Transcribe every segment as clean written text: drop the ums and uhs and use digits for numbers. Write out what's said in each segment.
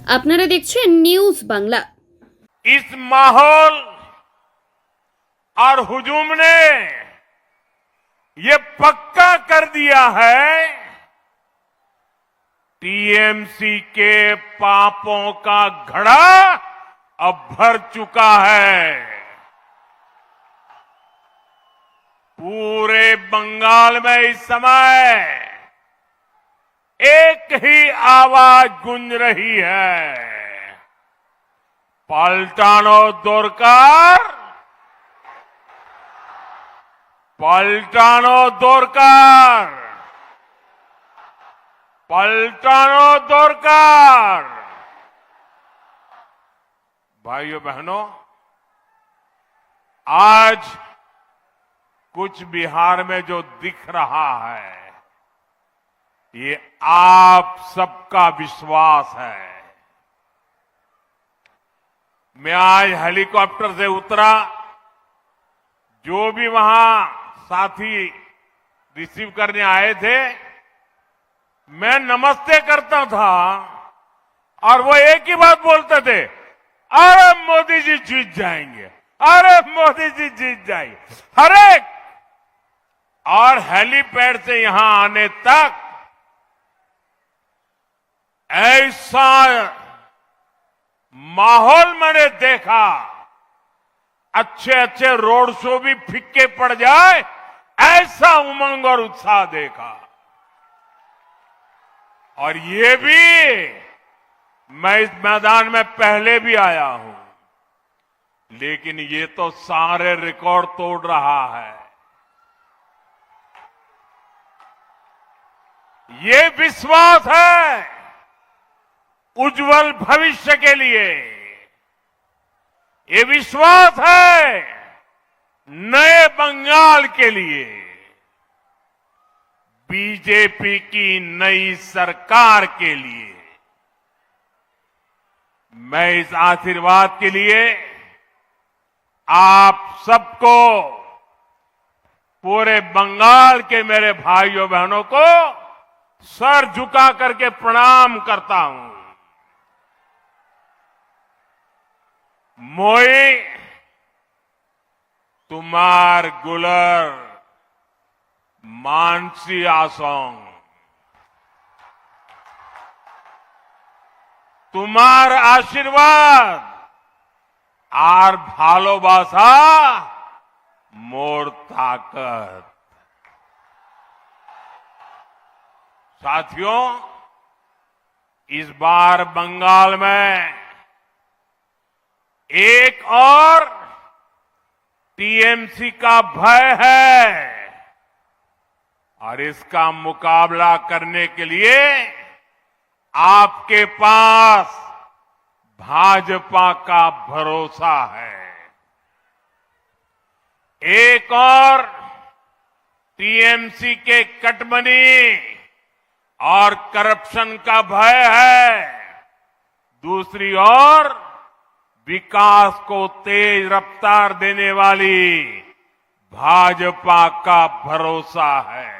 আপনারা দেখছেন নিউজ বাংলা। इस माहौल और हुजूम ने ये पक्का कर दिया है टीएमसी के पापों का घड़ा अब भर चुका है। पूरे बंगाल में इस समय एक ही आवाज गूंज रही है, पलटानो दोरकार, पलटानो दोरकार, पलटानो दोरकार। भाइयों बहनों, आज कुछ बिहार में जो दिख रहा है ये आप सबका विश्वास है। मैं आज हेलीकॉप्टर से उतरा, जो भी वहां साथी रिसीव करने आए थे मैं नमस्ते करता था और वो एक ही बात बोलते थे, अरे मोदी जी जीत जाएंगे, अरे मोदी जी जीत जाएंगे। हर एक और हेलीपैड से यहां आने तक ऐसा माहौल मैंने देखा, अच्छे अच्छे रोड शो भी फिक्के पड़ जाए ऐसा उमंग और उत्साह देखा। और ये भी मैं इस मैदान में पहले भी आया हूं, लेकिन ये तो सारे रिकॉर्ड तोड़ रहा है। ये विश्वास है उज्जवल भविष्य के लिए, ये विश्वास है नए बंगाल के लिए, बीजेपी की नई सरकार के लिए। मैं इस आशीर्वाद के लिए आप सबको, पूरे बंगाल के मेरे भाइयों बहनों को सर झुका करके प्रणाम करता हूं। मोई तुम्हार गुलर मानसी आसोंग, तुम्हार आशीर्वाद आर भालोबासा मोर ताकत। साथियों, इस बार बंगाल में एक और टीएमसी का भय है और इसका मुकाबला करने के लिए आपके पास भाजपा का भरोसा है। एक और टीएमसी के कटमनी और करप्शन का भय है, दूसरी ओर विकास को तेज रफ्तार देने वाली भाजपा का भरोसा है।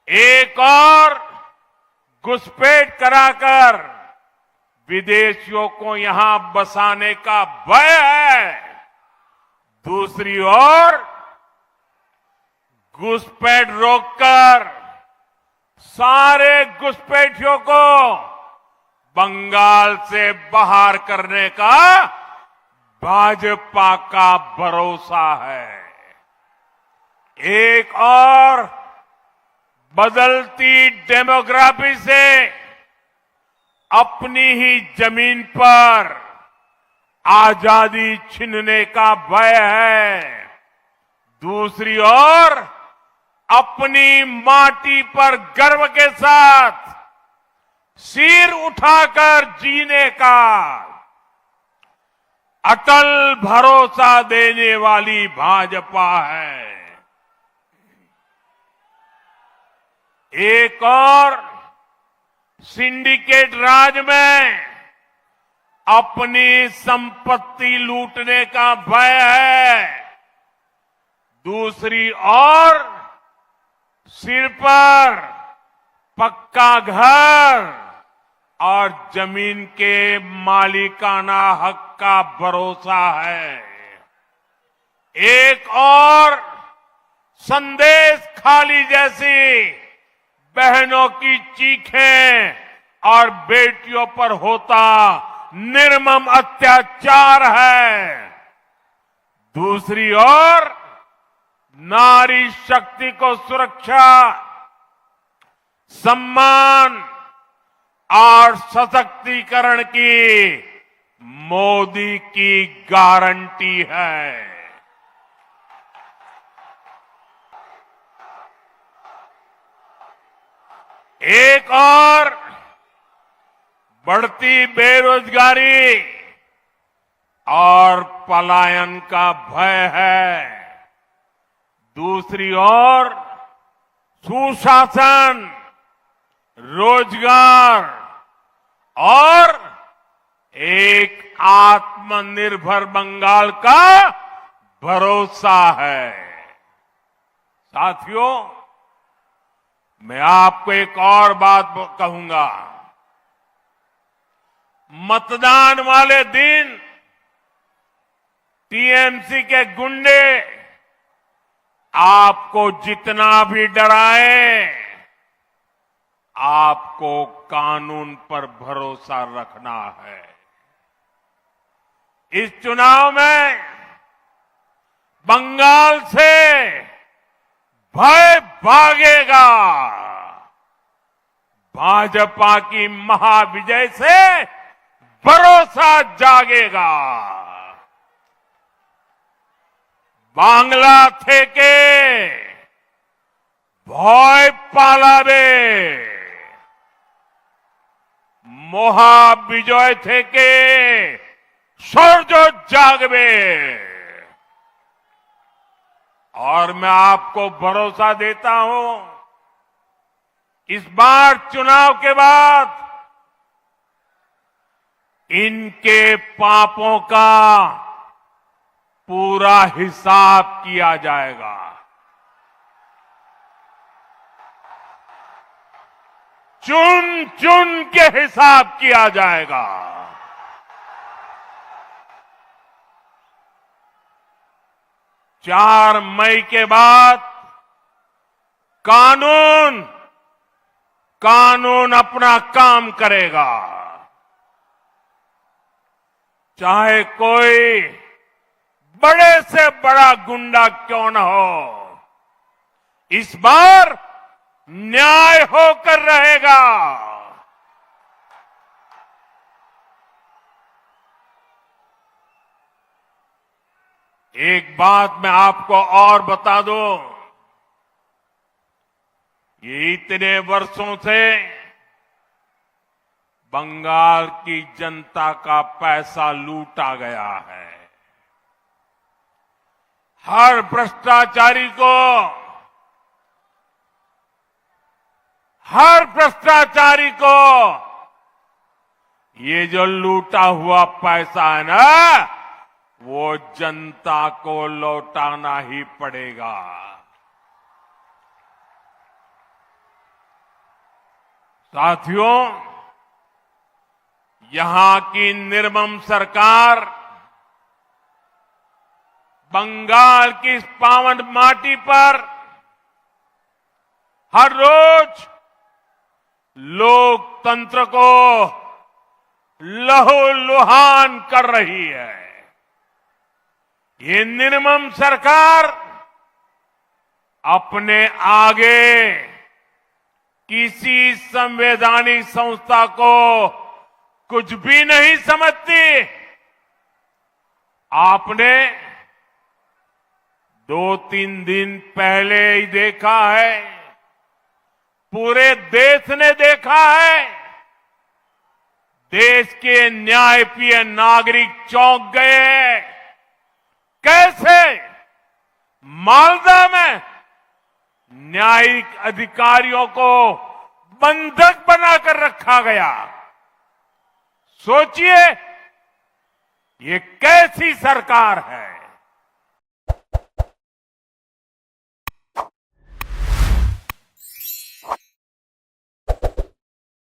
एक और घुसपैठ कराकर विदेशियों को यहां बसाने का भय है, दूसरी ओर घुसपैठ रोककर सारे घुसपैठियों को बंगाल से बाहर करने का भाजपा का भरोसा है। एक और बदलती डेमोग्राफी से अपनी ही जमीन पर आजादी छीनने का भय है, दूसरी ओर अपनी माटी पर गर्व के साथ सिर उठाकर जीने का अटल भरोसा देने वाली भाजपा है। एक और सिंडिकेट राज में अपनी संपत्ति लूटने का भय है, दूसरी ओर सिर पर पक्का घर और जमीन के मालिकाना हक का भरोसा है। एक और संदेश खाली जैसी बहनों की चीखें और बेटियों पर होता निर्मम अत्याचार है। दूसरी ओर नारी शक्ति को सुरक्षा, सम्मान और सशक्तिकरण की मोदी की गारंटी है। एक और बढ़ती बेरोजगारी और पलायन का भय है। दूसरी ओर सुशासन, रोजगार और एक आत्मनिर्भर बंगाल का भरोसा है। साथियों, मैं आपको एक और बात कहूंगा। मतदान वाले दिन टीएमसी के गुंडे आपको जितना भी डराए, आपको कानून पर भरोसा रखना है। इस चुनाव में बंगाल से भय भागेगा। भाजपा की महाविजय से भरोसा जागेगा। बांग्ला থেকে ভয় পালাবে, মহাবিজয় থেকে শৌর্য জাগবে। और मैं आपको भरोसा देता हूं, इस बार चुनाव के बाद इनके पापों का पूरा हिसाब किया जाएगा। चुन चुन के हिसाब किया जाएगा। 4 मई के बाद कानून अपना काम करेगा। चाहे कोई बड़े से बड़ा गुंडा क्यों न हो, इस बार न्याय होकर रहेगा। एक बात मैं आपको और बता दूं, ये इतने वर्षों से बंगाल की जनता का पैसा लूटा गया है। हर भ्रष्टाचारी को ये जो लूटा हुआ पैसा है ना, वो जनता को लौटाना ही पड़ेगा। साथियों, यहां की निर्मम सरकार बंगाल की इस पावन माटी पर हर रोज लोकतंत्र को लहूलुहान कर रही है। ये निर्मम सरकार अपने आगे किसी संवैधानिक संस्था को कुछ भी नहीं समझती। आपने 2-3 दिन पहले ही देखा है, पूरे देश ने देखा है, देश के न्यायप्रिय नागरिक चौंक गए हैं। कैसे मालदा में न्यायिक अधिकारियों को बंधक बनाकर रखा गया। सोचिए, ये कैसी सरकार है।